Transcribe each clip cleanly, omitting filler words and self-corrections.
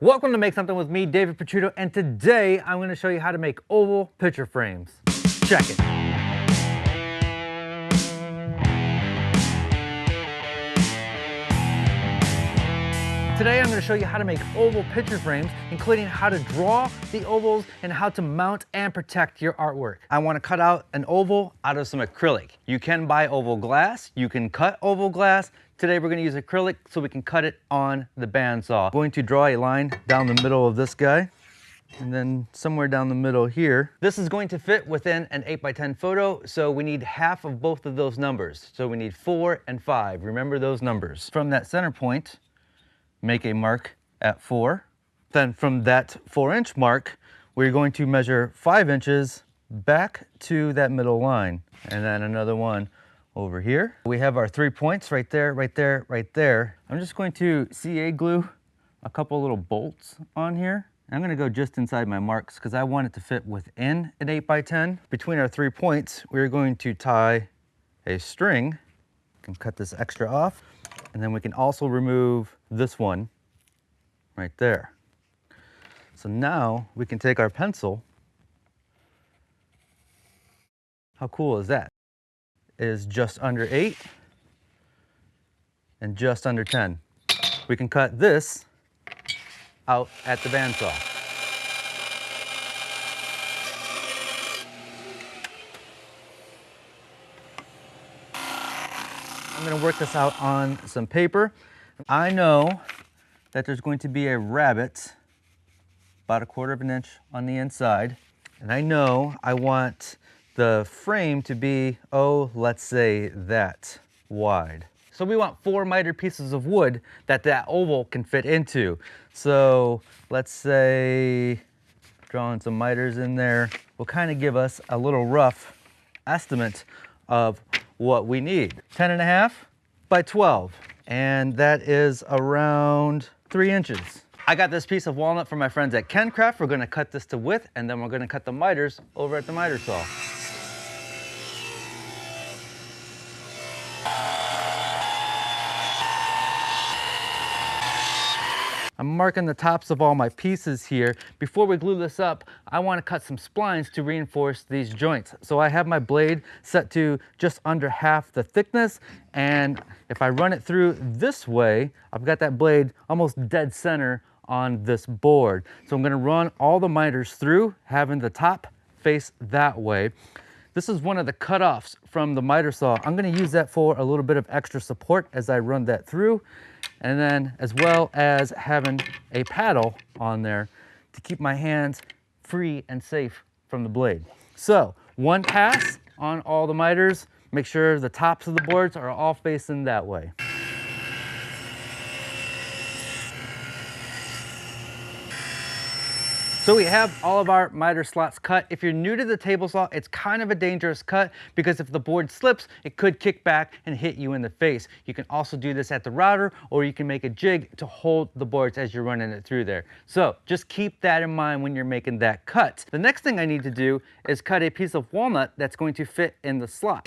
Welcome to Make Something with me, David Picciuto, and today I'm going to show you how to make oval picture frames. Check it. Today I'm going to show you how to make oval picture frames, including how to draw the ovals and how to mount and protect your artwork. I want to cut out an oval out of some acrylic. You can buy oval glass, you can cut oval glass. Today we're going to use acrylic so we can cut it on the bandsaw. I'm going to draw a line down the middle of this guy and then somewhere down the middle here. This is going to fit within an 8x10 photo, so we need half of both of those numbers. So we need 4 and 5. Remember those numbers. From that center point, make a mark at 4. Then from that 4-inch mark, we're going to measure 5 inches back to that middle line. And then another one over here. We have our 3 points right there, right there, right there. I'm just going to CA glue a couple little bolts on here. I'm gonna go just inside my marks because I want it to fit within an 8x10. Between our 3 points, we're going to tie a string. I can cut this extra off. And then we can also remove this one right there. So now we can take our pencil. How cool is that? It is just under 8 and just under 10. We can cut this out at the bandsaw. I'm going to work this out on some paper. I know that there's going to be a rabbet about 1/4 inch on the inside. And I know I want the frame to be, let's say that wide. So we want 4 miter pieces of wood that oval can fit into. So let's say drawing some miters in there will kind of give us a little rough estimate of what we need. 10.5 by 12, and that is around 3 inches. I got this piece of walnut from my friends at KenCraft. We're gonna cut this to width, and then we're gonna cut the miters over at the miter saw. I'm marking the tops of all my pieces here. Before we glue this up, I want to cut some splines to reinforce these joints. So I have my blade set to just under half the thickness, and if I run it through this way, I've got that blade almost dead center on this board. So I'm going to run all the miters through, having the top face that way. This is one of the cutoffs from the miter saw. I'm going to use that for a little bit of extra support as I run that through, and then as well as having a paddle on there to keep my hands free and safe from the blade. So 1 pass on all the miters. Make sure the tops of the boards are all facing that way. So we have all of our miter slots cut. If you're new to the table saw, it's kind of a dangerous cut because if the board slips, it could kick back and hit you in the face. You can also do this at the router, or you can make a jig to hold the boards as you're running it through there. So just keep that in mind when you're making that cut. The next thing I need to do is cut a piece of walnut that's going to fit in the slot.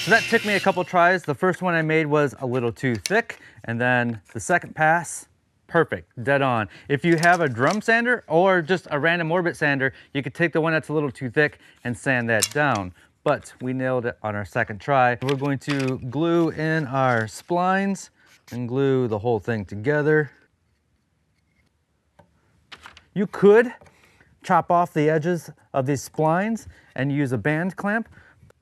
So that took me a couple tries. The first one I made was a little too thick, and then the second pass, perfect, dead on. If you have a drum sander or just a random orbit sander, you could take the one that's a little too thick and sand that down. But we nailed it on our second try. We're going to glue in our splines and glue the whole thing together. You could chop off the edges of these splines and use a band clamp.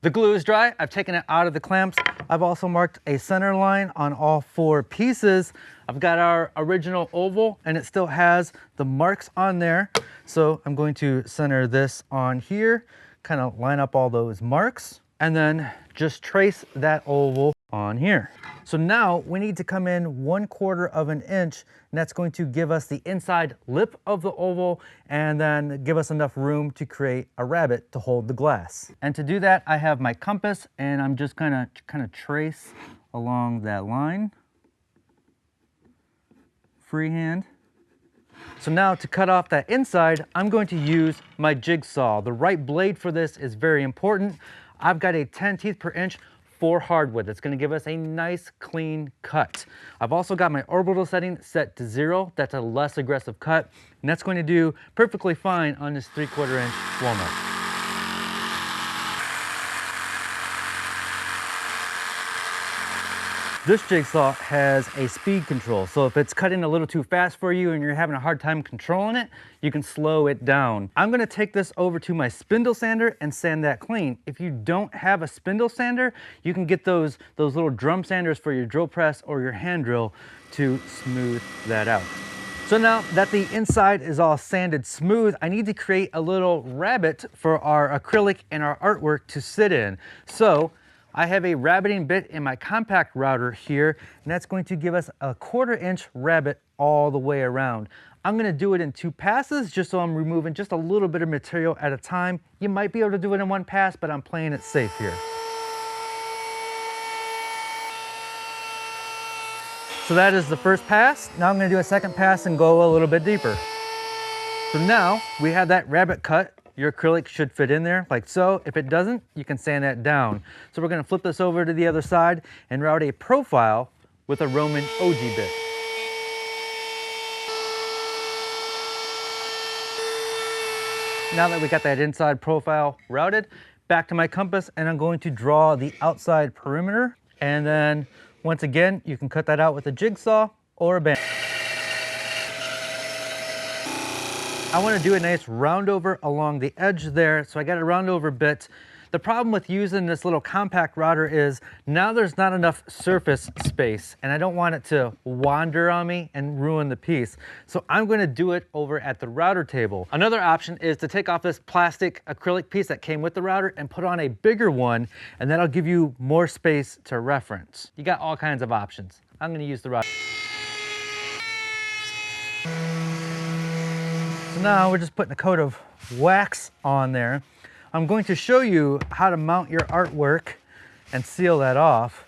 The glue is dry. I've taken it out of the clamps. I've also marked a center line on all 4 pieces. I've got our original oval and it still has the marks on there. So I'm going to center this on here, kind of line up all those marks, and then just trace that oval on here. So now we need to come in 1/4 inch, and that's going to give us the inside lip of the oval and then give us enough room to create a rabbet to hold the glass. And to do that, I have my compass, and I'm just kind of trace along that line. Freehand. So now to cut off that inside, I'm going to use my jigsaw. The right blade for this is very important. I've got a 10 teeth per inch for hardwood. That's going to give us a nice clean cut. I've also got my orbital setting set to 0. That's a less aggressive cut, and that's going to do perfectly fine on this 3/4 inch walnut. This jigsaw has a speed control, so if it's cutting a little too fast for you and you're having a hard time controlling it, you can slow it down. I'm gonna take this over to my spindle sander and sand that clean. If you don't have a spindle sander, you can get those little drum sanders for your drill press or your hand drill to smooth that out. So now that the inside is all sanded smooth, I need to create a little rabbet for our acrylic and our artwork to sit in. So I have a rabbeting bit in my compact router here, and that's going to give us a 1/4 inch rabbet all the way around. I'm gonna do it in 2 passes just so I'm removing just a little bit of material at a time. You might be able to do it in 1 pass, but I'm playing it safe here. So that is the first pass. Now I'm gonna do a second pass and go a little bit deeper. So now we have that rabbet cut. Your acrylic should fit in there like so. If it doesn't, you can sand that down. So we're gonna flip this over to the other side and route a profile with a Roman OG bit. Now that we got that inside profile routed, back to my compass, and I'm going to draw the outside perimeter. And then once again, you can cut that out with a jigsaw or a band. I want to do a nice round over along the edge there, so I got a round over bit. The problem with using this little compact router is now there's not enough surface space, and I don't want it to wander on me and ruin the piece. So I'm going to do it over at the router table. Another option is to take off this plastic acrylic piece that came with the router and put on a bigger one, and that'll give you more space to reference. You got all kinds of options. I'm going to use the router. So now we're just putting a coat of wax on there. I'm going to show you how to mount your artwork and seal that off.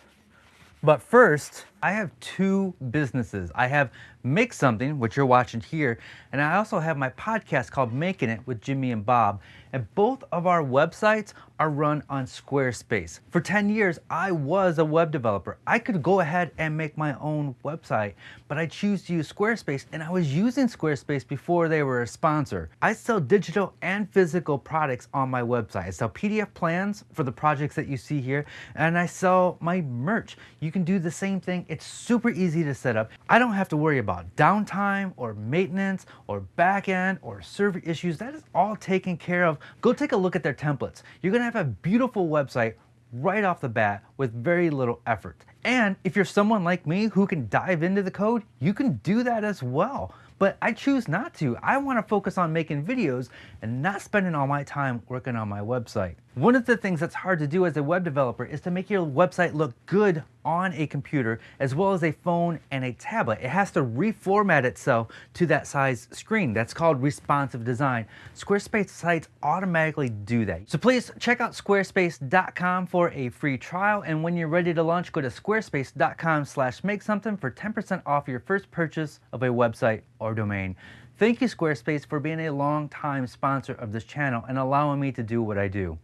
But first, I have 2 businesses. I have Make Something, which you're watching here, and I also have my podcast called Making It with Jimmy and Bob. And both of our websites are run on Squarespace. For 10 years, I was a web developer. I could go ahead and make my own website, but I choose to use Squarespace, and I was using Squarespace before they were a sponsor. I sell digital and physical products on my website. I sell PDF plans for the projects that you see here, and I sell my merch. You can do the same thing. It's super easy to set up. I don't have to worry about downtime or maintenance or back end or server issues. That is all taken care of. Go take a look at their templates. You're gonna have a beautiful website right off the bat with very little effort. And if you're someone like me who can dive into the code, you can do that as well. But I choose not to. I want to focus on making videos and not spending all my time working on my website. One of the things that's hard to do as a web developer is to make your website look good on a computer as well as a phone and a tablet. It has to reformat itself to that size screen. That's called responsive design. Squarespace sites automatically do that. So please check out squarespace.com for a free trial, and when you're ready to launch, go to squarespace.com/makesomething for 10% off your first purchase of a website or domain. Thank you, Squarespace, for being a long-time sponsor of this channel and allowing me to do what I do.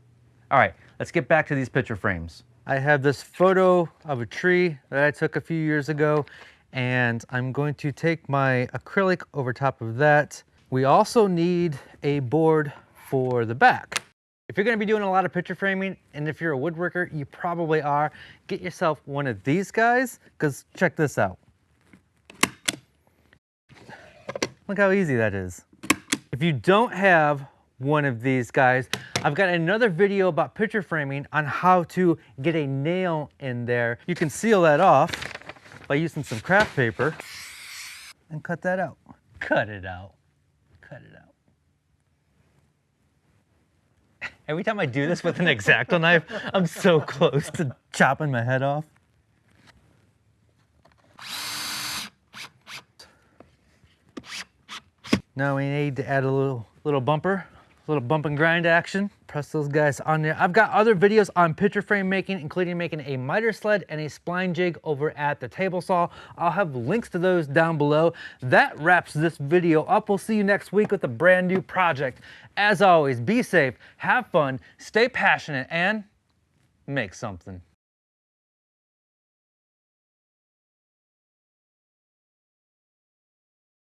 All right, let's get back to these picture frames. I have this photo of a tree that I took a few years ago, and I'm going to take my acrylic over top of that. We also need a board for the back. If you're gonna be doing a lot of picture framing, and if you're a woodworker, you probably are, get yourself one of these guys, because check this out. Look how easy that is. If you don't have one of these guys, I've got another video about picture framing on how to get a nail in there. You can seal that off by using some craft paper and cut that out. Cut it out. Cut it out. Every time I do this with an X-Acto knife, I'm so close to chopping my head off. Now we need to add a little bumper. A little bump and grind action. Press those guys on there. I've got other videos on picture frame making, including making a miter sled and a spline jig over at the table saw. I'll have links to those down below. That wraps this video up. We'll see you next week with a brand new project. As always, be safe, have fun, stay passionate, and make something.